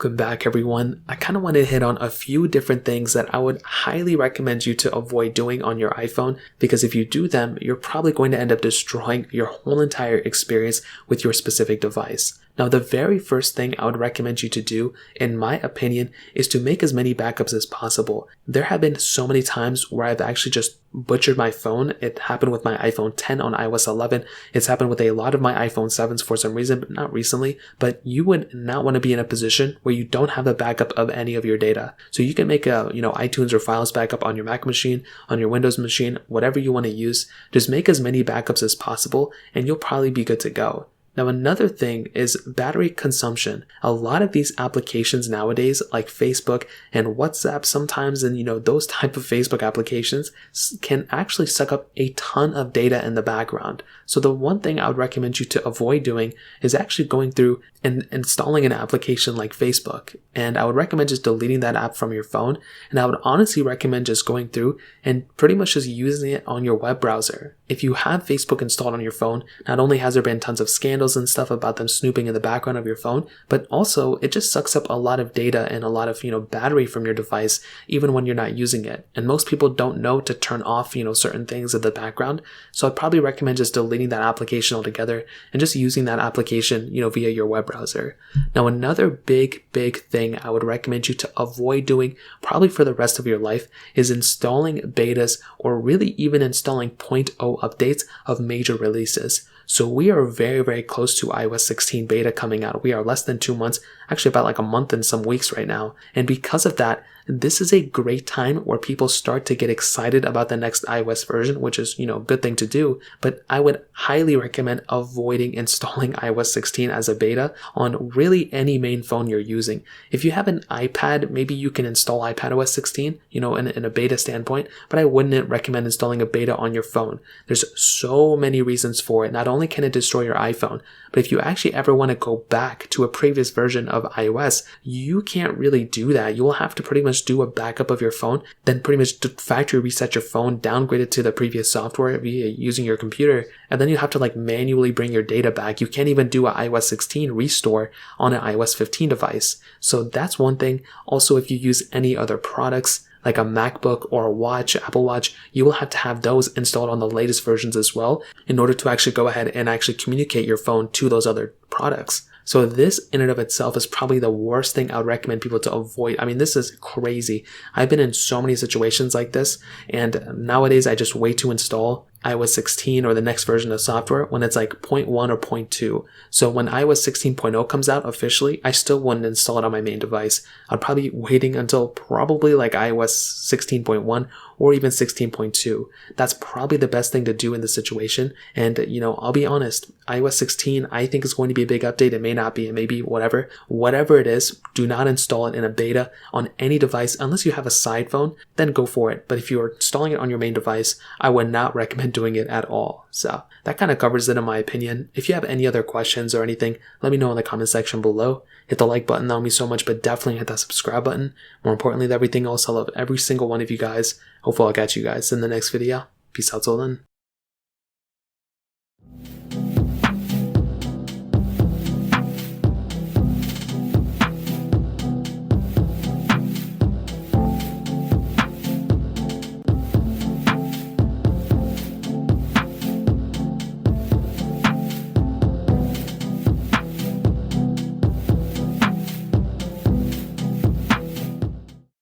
Welcome back, everyone. I kind of want to hit on a few different things that I would highly recommend you to avoid doing on your iPhone, because if you do them, you're probably going to end up destroying your whole entire experience with your specific device. Now, the very first thing I would recommend you to do, in my opinion, is to make as many backups as possible. There have been so many times where I've actually just butchered my phone. It happened with my iPhone 10 on iOS 11. It's happened with a lot of my iPhone 7s for some reason, but not recently. But you would not want to be in a position where you don't have a backup of any of your data. So you can make a, iTunes or Files backup on your Mac machine, on your Windows machine, whatever you want to use. Just make as many backups as possible and you'll probably be good to go. Now, another thing is battery consumption. A lot of these applications nowadays, like Facebook and WhatsApp sometimes, and those type of Facebook applications can actually suck up a ton of data in the background. So the one thing I would recommend you to avoid doing is actually going through and installing an application like Facebook. And I would recommend just deleting that app from your phone. And I would honestly recommend just going through and pretty much just using it on your web browser. If you have Facebook installed on your phone, not only has there been tons of scandals and stuff about them snooping in the background of your phone, but also it just sucks up a lot of data and a lot of, battery from your device, even when you're not using it. And most people don't know to turn off, certain things in the background. So I'd probably recommend just deleting that application altogether and just using that application, via your web browser. Now, another big thing I would recommend you to avoid doing probably for the rest of your life is installing betas or really even installing 0.0 updates of major releases. So we are very close to iOS 16 beta coming out. We are less than 2 months, actually about like a month and some weeks right now. And because of that, this is a great time where people start to get excited about the next iOS version, which is, a good thing to do. But I would highly recommend avoiding installing iOS 16 as a beta on really any main phone you're using. If you have an iPad, maybe you can install iPadOS 16, in a beta standpoint, but I wouldn't recommend installing a beta on your phone. There's so many reasons for it. Not only can it destroy your iPhone, but if you actually ever want to go back to a previous version of iOS, you can't really do that. You will have to pretty much do a backup of your phone, then pretty much factory reset your phone, downgrade it to the previous software via using your computer, and then you have to manually bring your data back. You can't even do an iOS 16 restore on an iOS 15 device. So that's one thing. Also, if you use any other products, like a MacBook or a watch, Apple Watch, you will have to have those installed on the latest versions as well in order to actually go ahead and actually communicate your phone to those other products. So this in and of itself is probably the worst thing I would recommend people to avoid. I mean, this is crazy. I've been in so many situations like this, and nowadays I just wait to install iOS 16 or the next version of software when it's like 0.1 or 0.2. So when iOS 16.0 comes out officially, I still wouldn't install it on my main device. I'd probably be waiting until probably like iOS 16.1 or even 16.2. That's probably the best thing to do in this situation. And, I'll be honest, iOS 16, I think is going to be a big update. It may not be, it may be whatever. Whatever it is, do not install it in a beta on any device unless you have a side phone, then go for it. But if you're installing it on your main device, I would not recommend doing it at all. So that kind of covers it in my opinion. If you have any other questions or anything, let me know in the comment section below. Hit the like button, that would mean so much, but definitely hit that subscribe button. More importantly than everything else, I love every single one of you guys. Hopefully I'll catch you guys in the next video. Peace out till then.